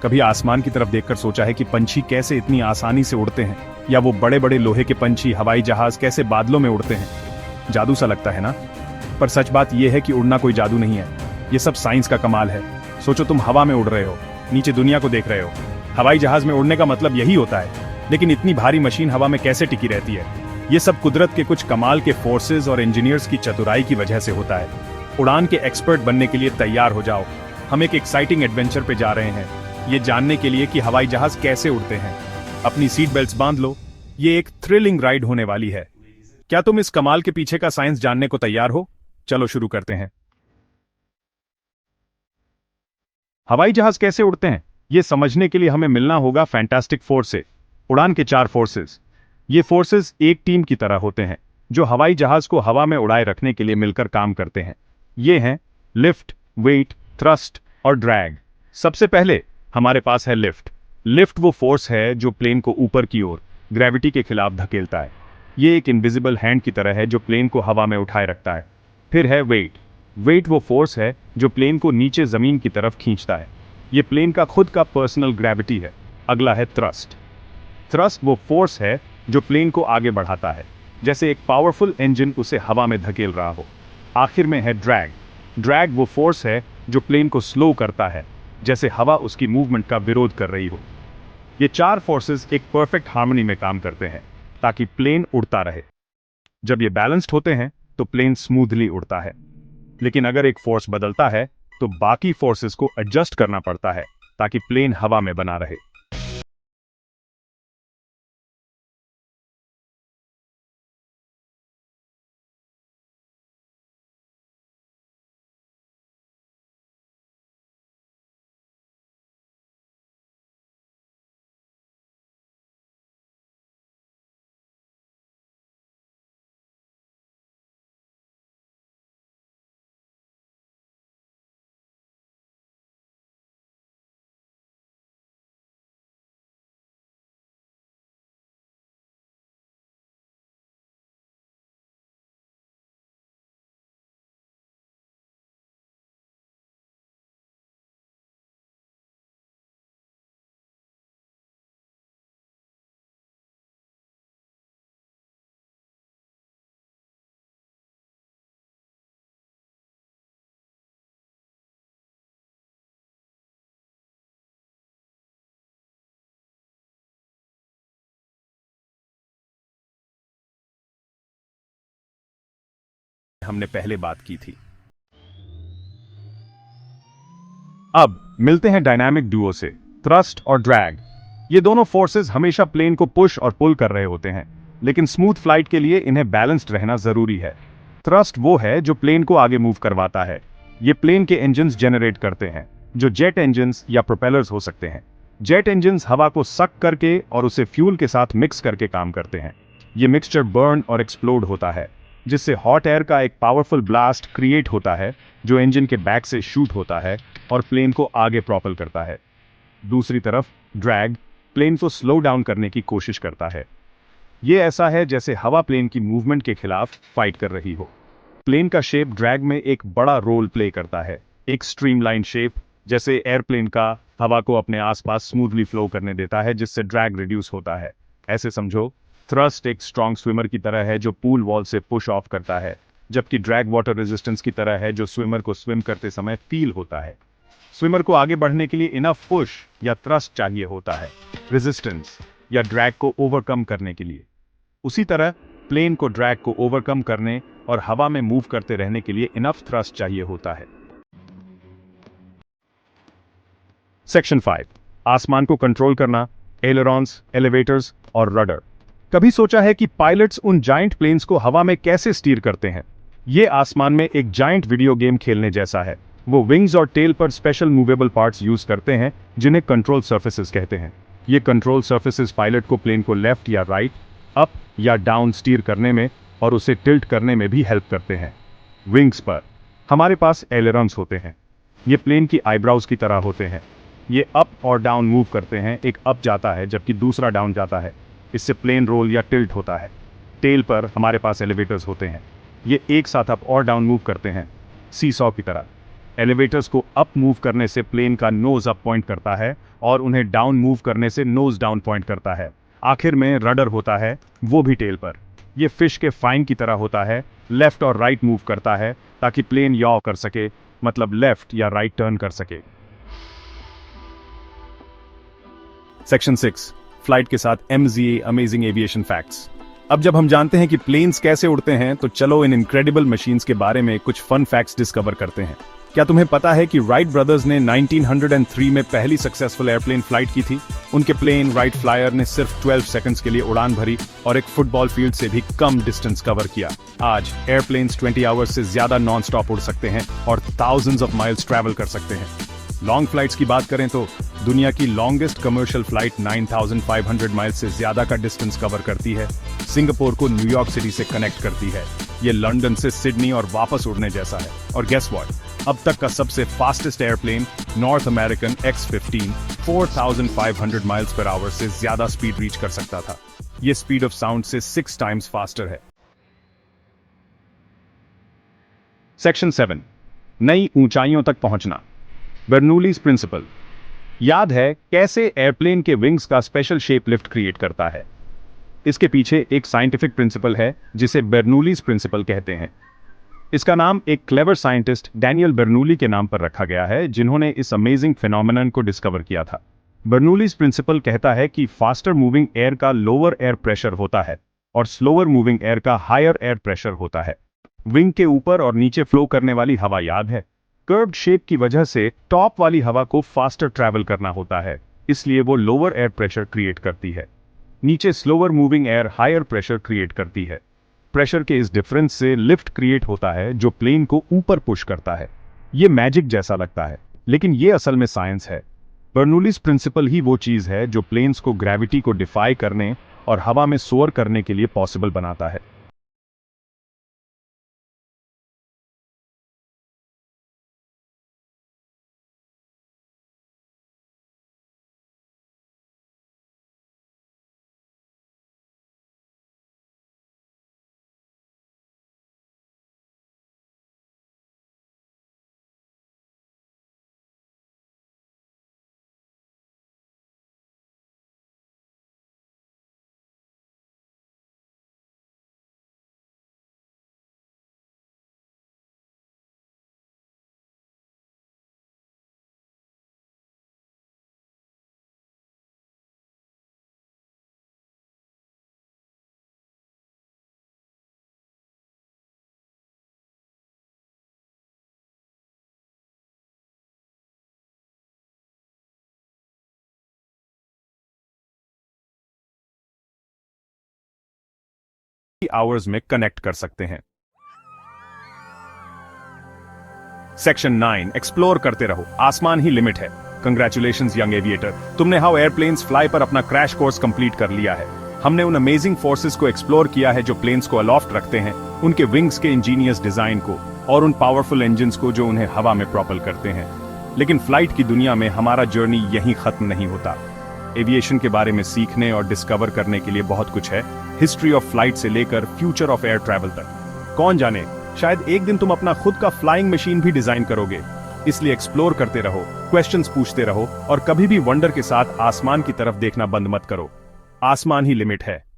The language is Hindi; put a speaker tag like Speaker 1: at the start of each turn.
Speaker 1: कभी आसमान की तरफ देखकर सोचा है कि पंछी कैसे इतनी आसानी से उड़ते हैं, या वो बड़े बड़े लोहे के पंछी हवाई जहाज कैसे बादलों में उड़ते हैं। जादू सा लगता है ना, पर सच बात यह है कि उड़ना कोई जादू नहीं है, ये सब साइंस का कमाल है। सोचो तुम हवा में उड़ रहे हो, नीचे दुनिया को देख रहे हो। हवाई जहाज में उड़ने का मतलब यही होता है, लेकिन इतनी भारी मशीन हवा में कैसे टिकी रहती है? ये सब कुदरत के कुछ कमाल के फोर्सेस और इंजीनियर्स की चतुराई की वजह से होता है। उड़ान के एक्सपर्ट बनने के लिए तैयार हो जाओ, हम एक एक्साइटिंग एडवेंचर पे जा रहे हैं, ये जानने के लिए कि हवाई जहाज कैसे उड़ते हैं। अपनी सीट बेल्ट्स बांध लो, ये एक थ्रिलिंग राइड होने वाली है। क्या तुम इस कमाल के पीछे का साइंस जानने को तैयार हो? चलो शुरू करते हैं। हवाई जहाज कैसे उड़ते हैं, ये समझने के लिए हमें मिलना होगा फैंटास्टिक फोर से। उड़ान के 4 फोर्सेस। ये फोर्सेस एक टीम की तरह होते हैं, जो हवाई जहाज को हवा में उड़ाए रखने के लिए मिलकर काम करते हैं। ये हैं लिफ्ट, वेट, थ्रस्ट और ड्रैग। सबसे पहले हमारे पास है लिफ्ट। लिफ्ट वो फोर्स है जो प्लेन को ऊपर की ओर ग्रेविटी के खिलाफ धकेलता है। ये एक इनविजिबल हैंड की तरह है जो प्लेन को हवा में उठाए रखता है। फिर है वेट। वेट वो फोर्स है जो प्लेन को नीचे जमीन की तरफ खींचता है। ये प्लेन का खुद का पर्सनल ग्रेविटी है। अगला है थ्रस्ट। थ्रस्ट वो फोर्स है जो प्लेन को आगे बढ़ाता है, जैसे एक पावरफुल इंजन उसे हवा में धकेल रहा हो। आखिर में है ड्रैग। ड्रैग वो फोर्स है जो प्लेन को स्लो करता है, जैसे हवा उसकी मूवमेंट का विरोध कर रही हो। ये 4 फोर्सेस एक परफेक्ट हार्मनी में काम करते हैं ताकि प्लेन उड़ता रहे। जब ये बैलेंस्ड होते हैं तो प्लेन स्मूथली उड़ता है। लेकिन अगर एक फोर्स बदलता है तो बाकी फोर्सेस को एडजस्ट करना पड़ता है ताकि प्लेन हवा में बना रहे। हमने पहले बात की थी। अब मिलते हैं डायनामिक डुओ से, थ्रस्ट और ड्रैग। ये दोनों फोर्सेस हमेशा प्लेन को पुश और पुल कर रहे होते हैं, लेकिन स्मूथ फ्लाइट के लिए इन्हें बैलेंस्ड रहना जरूरी है। थ्रस्ट वो है जो प्लेन को आगे मूव करवाता है। ये प्लेन के इंजन्स जनरेट करते हैं, जो जेट इंजन्स या प्रोपेलर्स हो सकते हैं। जेट इंजन्स हवा को सक करके और उसे फ्यूल के साथ मिक्स करके काम करते हैं। ये मिक्सचर बर्न और एक्सप्लोड होता है, जिससे हॉट एयर का एक पावरफुल ब्लास्ट क्रिएट होता है, जो इंजन के बैक से शूट होता है और प्लेन को आगे प्रोपेल करता है। दूसरी तरफ ड्रैग प्लेन को स्लो डाउन करने की कोशिश करता है। ये ऐसा है जैसे हवा प्लेन की मूवमेंट के खिलाफ फाइट कर रही हो। प्लेन का शेप ड्रैग में एक बड़ा रोल प्ले करता है। एक स्ट्रीमलाइन शेप, जैसे एयरप्लेन का, हवा को अपने आसपास स्मूथली फ्लो करने देता है, जिससे ड्रैग रिड्यूस होता है। ऐसे समझो, थ्रस्ट एक स्ट्रॉन्ग स्विमर की तरह है जो पूल वॉल से पुश ऑफ करता है, जबकि ड्रैग वाटर रेजिस्टेंस की तरह है जो स्विमर को स्विम करते समय फील होता है। स्विमर को आगे बढ़ने के लिए इनफ पुश या थ्रस्ट चाहिए होता है, रेजिस्टेंस या ड्रैग को ओवरकम करने के लिए। उसी तरह प्लेन को ड्रैग को ओवरकम करने और हवा में मूव करते रहने के लिए इनफ थ्रस्ट चाहिए होता है। सेक्शन 5, आसमान को कंट्रोल करना, एलेरॉन्स, एलिवेटर्स और रडर। कभी सोचा है कि पायलट्स उन जायंट प्लेन्स को हवा में कैसे स्टीयर करते हैं? ये आसमान में एक जायंट वीडियो गेम खेलने जैसा है। वो विंग्स और टेल पर स्पेशल मूवेबल पार्ट्स यूज करते हैं, जिन्हें कंट्रोल सर्फेसेस कहते हैं। ये कंट्रोल सर्फेसेस पायलट को प्लेन को लेफ्ट या राइट, अप या डाउन स्टीयर करने में और उसे टिल्ट करने में भी हेल्प करते हैं। विंग्स पर हमारे पास एलेरॉन्स होते हैं। ये प्लेन की आईब्राउज की तरह होते हैं। ये अप और डाउन मूव करते हैं, एक अप जाता है जबकि दूसरा डाउन जाता है। इससे प्लेन रोल या टिल्ट होता है। टेल पर हमारे पास एलिवेटर्स होते हैं। ये एक साथ अप और डाउन मूव करते हैं, सी सॉ की तरह। एलिवेटर्स को अप मूव करने से प्लेन का नोज अप पॉइंट करता है और उन्हें डाउन मूव करने से नोज डाउन पॉइंट करता है। आखिर में रडर होता है, वो भी टेल पर। ये फिश के फाइन की तरह होता है, लेफ्ट और राइट मूव करता है ताकि प्लेन याव कर सके, मतलब लेफ्ट या राइट टर्न कर सके। सेक्शन 6, फ्लाइट के साथ MZA अमेजिंग एविएशन फैक्ट्स। अब जब हम जानते हैं कि प्लेन्स कैसे उड़ते हैं, तो चलो इन इनक्रेडिबल मशीन्स के बारे में कुछ फन फैक्ट्स डिस्कवर करते हैं। क्या तुम्हें पता है कि राइट ब्रदर्स ने 1903 में पहली सक्सेसफुल एयरप्लेन फ्लाइट की थी? उनके प्लेन राइट फ्लायर ने सिर्फ 12 सेकंड्स के लिए उड़ान भरी और एक फुटबॉल फील्ड से भी कम डिस्टेंस कवर किया। आज एयरप्लेन्स 20 आवर्स से ज्यादा नॉन स्टॉप उड़ सकते हैं और थाउजेंड्स ऑफ माइल्स ट्रैवल कर सकते हैं। लॉन्ग फ्लाइट्स की बात करें तो दुनिया की लॉन्गेस्ट कमर्शियल फ्लाइट 9500 माइल से ज्यादा का डिस्टेंस कवर करती है। सिंगापुर को न्यूयॉर्क सिटी से कनेक्ट करती है। ये लंदन से सिडनी और वापस उड़ने जैसा है। और गेस व्हाट, अब तक का सबसे fastest airplane north American X-15 4500 miles per hour से ज्यादा स्पीड रीच कर सकता था। ये स्पीड ऑफ साउंड से 6 टाइम्स फास्टर है। सेक्शन 7, नई ऊंचाइयों तक पहुंचना। Bernoulli's principle. याद है कैसे एयरप्लेन के विंग्स का स्पेशल शेप लिफ्ट क्रिएट करता है? इसके पीछे एक साइंटिफिक प्रिंसिपल है जिसे बर्नूलीज प्रिंसिपल कहते हैं। इसका नाम एक क्लेवर साइंटिस्ट डैनियल बर्नूली के नाम पर रखा गया है, जिन्होंने इस अमेजिंग फिनोमेनन को डिस्कवर किया था। बर्नूलीज प्रिंसिपल कहता है कि फास्टर मूविंग एयर का लोअर एयर प्रेशर होता है और स्लोअर मूविंग एयर का हायर एयर प्रेशर होता है। विंग के ऊपर और नीचे फ्लो करने वाली हवा याद है? कर्व्ड शेप की वजह से टॉप वाली हवा को फास्टर ट्रैवल करना होता है, इसलिए वो लोअर एयर प्रेशर क्रिएट करती है। नीचे slower moving air higher pressure create करती है। प्रेशर के इस डिफरेंस से लिफ्ट क्रिएट होता है जो प्लेन को ऊपर पुश करता है। ये मैजिक जैसा लगता है, लेकिन ये असल में साइंस है। बर्नूलीज प्रिंसिपल ही वो चीज है जो प्लेन्स को ग्रेविटी को डिफाई करने और हवा में सोअर करने के लिए पॉसिबल बनाता है। आवर्स में कनेक्ट कर सकते हैं। सेक्शन 9, एक्सप्लोर करते रहो, आसमान ही लिमिट है। कंग्रेचुलेशंस यंग एविएटर, तुमने हाउ एयरप्लेन्स फ्लाई पर अपना क्रैश कोर्स कंप्लीट कर लिया है। हमने उन अमेजिंग फोर्सेस को एक्सप्लोर किया है जो प्लेन्स को अलोफ्ट रखते हैं, उनके विंग्स के इंजीनियस डिजाइन को और उन पावरफुल इंजन्स को जो उन्हें हवा में प्रोपेल करते हैं। लेकिन फ्लाइट की दुनिया में हमारा जर्नी यहीं खत्म नहीं होता। एविएशन के बारे में सीखने और डिस्कवर करने के लिए बहुत कुछ है, हिस्ट्री ऑफ फ्लाइट से लेकर फ्यूचर ऑफ एयर ट्रैवल तक। कौन जाने, शायद एक दिन तुम अपना खुद का फ्लाइंग मशीन भी डिजाइन करोगे। इसलिए एक्सप्लोर करते रहो, क्वेश्चंस पूछते रहो और कभी भी वंडर के साथ आसमान की तरफ देखना बंद मत करो। आसमान ही लिमिट है।